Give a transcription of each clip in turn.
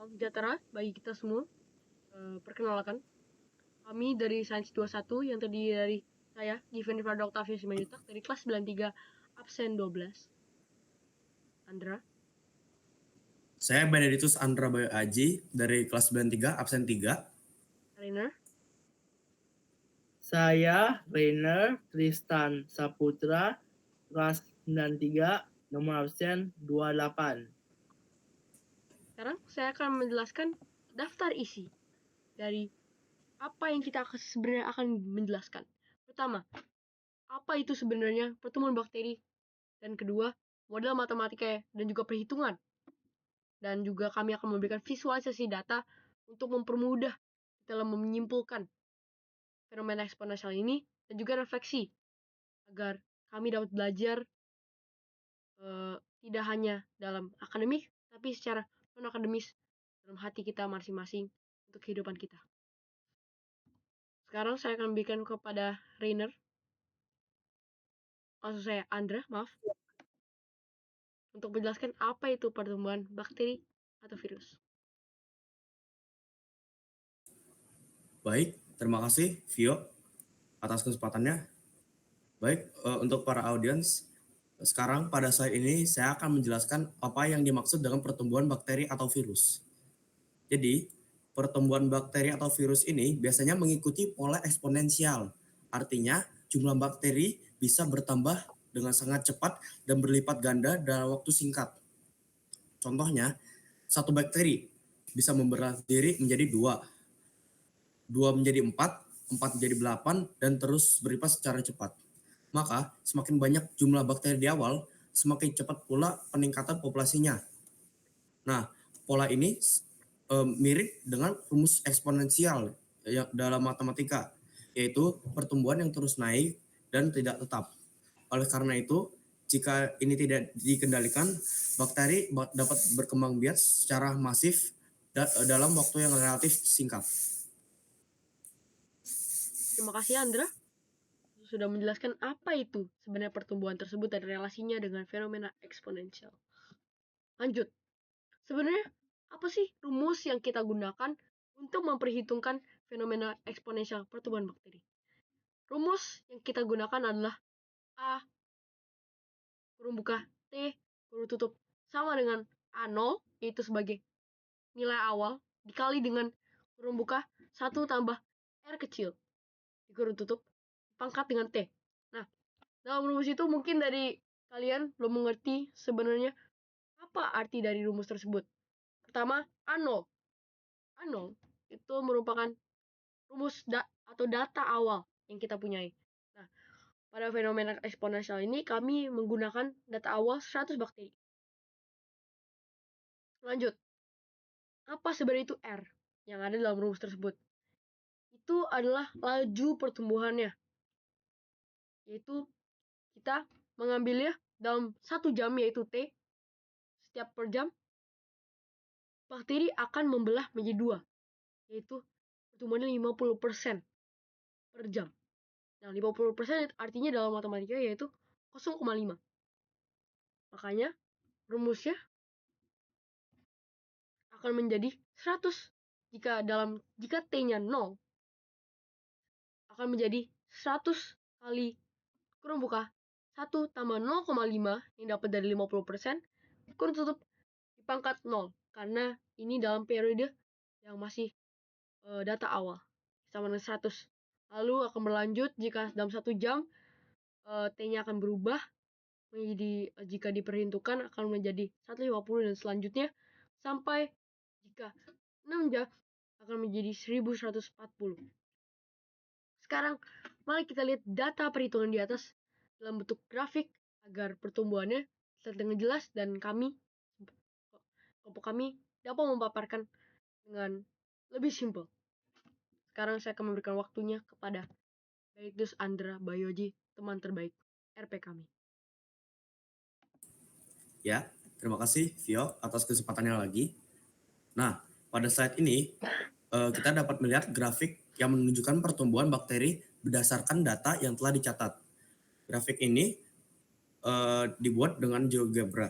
Salam sejahtera bagi kita semua. Perkenalkan, kami dari Sains 21 yang terdiri dari saya, Given Rivaldo Octavio Simanjuntak dari kelas 93 absen 12. Andra, Saya Benedictus Andra Bayo Aji dari kelas 93 absen 3. Rainer, Saya Rainer Tristan Saputra, kelas 93, nomor absen 28. sekarang saya akan menjelaskan daftar isi dari apa yang kita sebenarnya akan menjelaskan. Pertama, apa itu sebenarnya pertemuan bakteri? Dan kedua, model matematika dan juga perhitungan. Dan juga kami akan memberikan visualisasi data untuk mempermudah dalam menyimpulkan fenomena eksponensial ini dan juga refleksi agar kami dapat belajar tidak hanya dalam akademik tapi secara non akademis dalam hati kita masing-masing untuk kehidupan kita. Sekarang saya akan berikan kepada Rainer, maksud saya Andra, maaf, untuk menjelaskan apa itu pertumbuhan bakteri atau virus. Baik, terima kasih Vio atas kesempatannya. Baik, untuk para audiens, sekarang pada slide ini saya akan menjelaskan apa yang dimaksud dengan pertumbuhan bakteri atau virus. Jadi, pertumbuhan bakteri atau virus ini biasanya mengikuti pola eksponensial. Artinya, jumlah bakteri bisa bertambah dengan sangat cepat dan berlipat ganda dalam waktu singkat. Contohnya, satu bakteri bisa memberat diri menjadi 2 menjadi 4, 4 menjadi 8, dan terus berlipat secara cepat. Maka, semakin banyak jumlah bakteri di awal, semakin cepat pula peningkatan populasinya. Nah, pola ini mirip dengan rumus eksponensial dalam matematika, yaitu pertumbuhan yang terus naik dan tidak tetap. Oleh karena itu, jika ini tidak dikendalikan, bakteri dapat berkembang biak secara masif dalam waktu yang relatif singkat. Terima kasih Andra sudah menjelaskan apa itu sebenarnya pertumbuhan tersebut dan relasinya dengan fenomena eksponensial. Lanjut, sebenarnya apa sih rumus yang kita gunakan untuk memperhitungkan fenomena eksponensial pertumbuhan bakteri? Rumus yang kita gunakan adalah A kurung buka T kurung tutup sama dengan A0, yaitu sebagai nilai awal, dikali dengan kurung buka 1 tambah R kecil, di kurung tutup, pangkat dengan T. Nah, dalam rumus itu mungkin dari kalian belum mengerti sebenarnya apa arti dari rumus tersebut. Pertama, A0. A0 itu merupakan rumus atau data awal yang kita punyai. Nah, pada fenomena eksponensial ini kami menggunakan data awal 100 bakteri. Lanjut, apa sebenarnya itu R yang ada dalam rumus tersebut? Itu adalah laju pertumbuhannya, yaitu kita mengambilnya dalam 1 jam, yaitu T. Setiap per jam, bakteri akan membelah menjadi 2, yaitu pertumbuhannya 50% per jam. Nah, 50% artinya dalam matematika yaitu 0,5. Makanya rumusnya akan menjadi 100. Jika T-nya 0, akan menjadi 100 kali kurung buka 1 tambah 0,5 yang dapat dari 50% kurung tutup dipangkat 0. Karena ini dalam periode yang masih data awal sama dengan 100. Lalu akan berlanjut jika dalam 1 jam T-nya akan berubah menjadi, jika diperhitungkan akan menjadi 150 dan selanjutnya sampai jika 6 jam akan menjadi 1140. Sekarang mari kita lihat data perhitungan di atas dalam bentuk grafik agar pertumbuhannya terlihat jelas dan kelompok kami dapat memaparkan dengan lebih simpel. Sekarang saya akan memberikan waktunya kepada Benedictus Andra Bayoji, teman terbaik RP kami. Ya, terima kasih Vio atas kesempatannya lagi. Nah, pada slide ini kita dapat melihat grafik yang menunjukkan pertumbuhan bakteri berdasarkan data yang telah dicatat. Grafik ini dibuat dengan GeoGebra.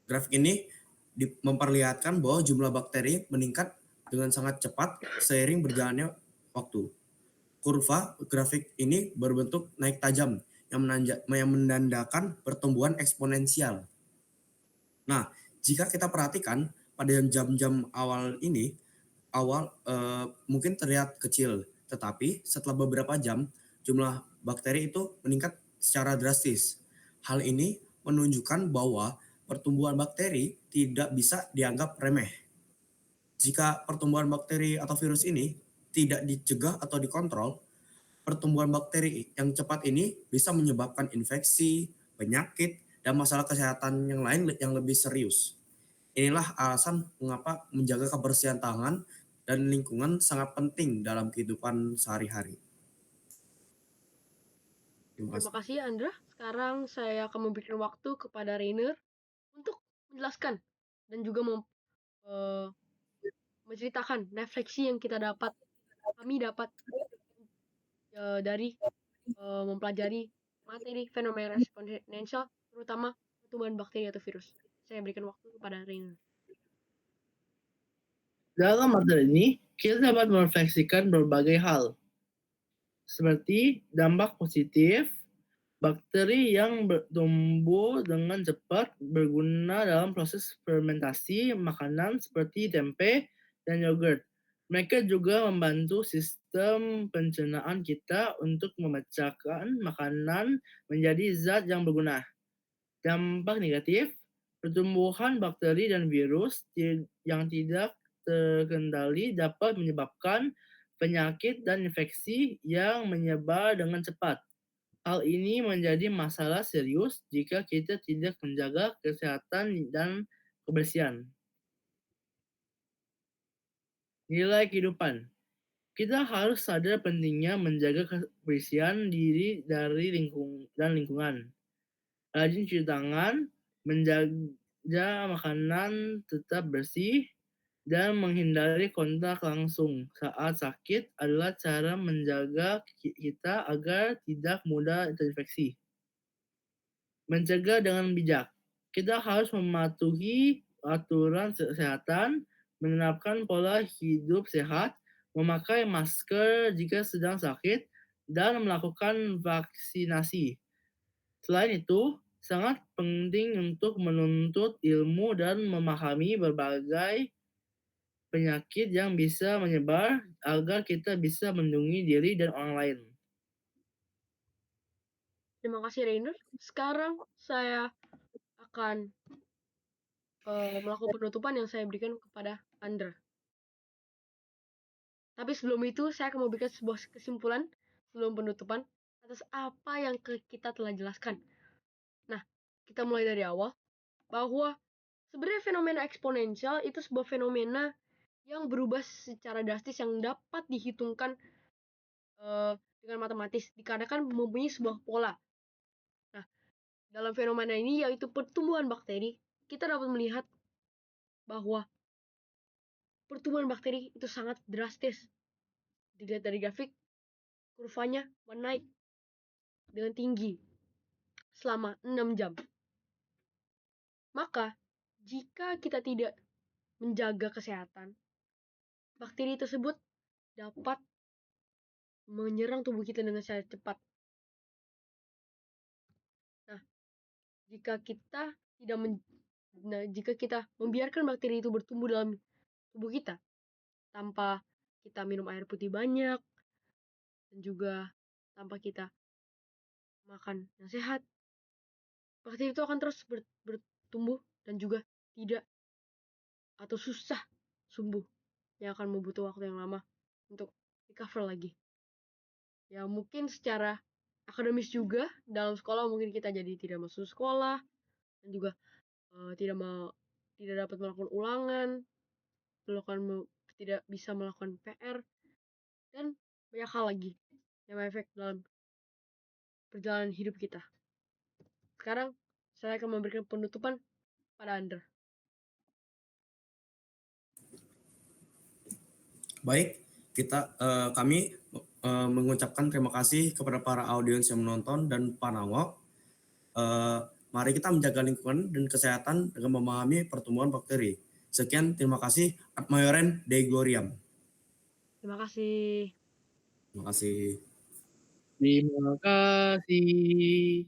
Grafik ini memperlihatkan bahwa jumlah bakteri meningkat dengan sangat cepat seiring berjalannya waktu. Kurva grafik ini berbentuk naik tajam yang menandakan pertumbuhan eksponensial. Nah, jika kita perhatikan pada jam-jam awal ini, mungkin terlihat kecil, tetapi setelah beberapa jam, jumlah bakteri itu meningkat secara drastis. Hal ini menunjukkan bahwa pertumbuhan bakteri tidak bisa dianggap remeh. Jika pertumbuhan bakteri atau virus ini tidak dicegah atau dikontrol, pertumbuhan bakteri yang cepat ini bisa menyebabkan infeksi, penyakit, dan masalah kesehatan yang lain yang lebih serius. Inilah alasan mengapa menjaga kebersihan tangan dan lingkungan sangat penting dalam kehidupan sehari-hari. Terima kasih Andra. Sekarang saya akan memberikan waktu kepada Rainer untuk menjelaskan dan juga menceritakan refleksi yang kami dapat dari mempelajari materi fenomena eksponensial, terutama pertumbuhan bakteri atau virus. Saya berikan waktu kepada Rainer. Dalam materi ini, kita dapat merefleksikan berbagai hal, seperti dampak positif, bakteri yang bertumbuh dengan cepat berguna dalam proses fermentasi makanan seperti tempe dan yogurt. Mereka juga membantu sistem pencernaan kita untuk memecahkan makanan menjadi zat yang berguna. Dampak negatif, pertumbuhan bakteri dan virus yang tidak terkendali dapat menyebabkan penyakit dan infeksi yang menyebar dengan cepat. Hal ini menjadi masalah serius jika kita tidak menjaga kesehatan dan kebersihan. Nilai kehidupan. Kita harus sadar pentingnya menjaga kebersihan diri dari lingkungan. Rajin cuci tangan, menjaga makanan tetap bersih, dan menghindari kontak langsung saat sakit adalah cara menjaga kita agar tidak mudah terinfeksi. Mencegah dengan bijak. Kita harus mematuhi aturan kesehatan, menerapkan pola hidup sehat, memakai masker jika sedang sakit, dan melakukan vaksinasi. Selain itu, sangat penting untuk menuntut ilmu dan memahami berbagai penyakit yang bisa menyebar agar kita bisa melindungi diri dan orang lain. Terima kasih Rainer. Sekarang saya akan melakukan penutupan yang saya berikan kepada Andra. Tapi sebelum itu, saya akan memberikan sebuah kesimpulan sebelum penutupan atas apa yang kita telah jelaskan. Nah, kita mulai dari awal, bahwa sebenarnya fenomena eksponensial itu sebuah fenomena yang berubah secara drastis yang dapat dihitungkan dengan matematis, dikarenakan mempunyai sebuah pola. Nah, dalam fenomena ini, yaitu pertumbuhan bakteri, kita dapat melihat bahwa pertumbuhan bakteri itu sangat drastis. Dilihat dari grafik, kurvanya menaik dengan tinggi selama 6 jam. Maka, jika kita tidak menjaga kesehatan, bakteri tersebut dapat menyerang tubuh kita dengan sangat cepat. Nah, jika kita membiarkan bakteri itu bertumbuh dalam tubuh kita tanpa kita minum air putih banyak dan juga tanpa kita makan yang sehat, bakteri itu akan terus bertumbuh dan juga tidak atau susah sembuh, yang akan membutuhkan waktu yang lama untuk recover lagi. Ya mungkin secara akademis juga, dalam sekolah mungkin kita jadi tidak masuk sekolah dan juga tidak dapat melakukan ulangan, tidak bisa melakukan PR, dan banyak hal lagi yang efek dalam perjalanan hidup kita. Sekarang saya akan memberikan penutupan pada Andra. Baik, kami mengucapkan terima kasih kepada para audiens yang menonton dan panawak. Mari kita menjaga lingkungan dan kesehatan dengan memahami pertumbuhan bakteri. Sekian, terima kasih. Ad Maiorem Dei Gloriam. Terima kasih. Terima kasih. Terima kasih.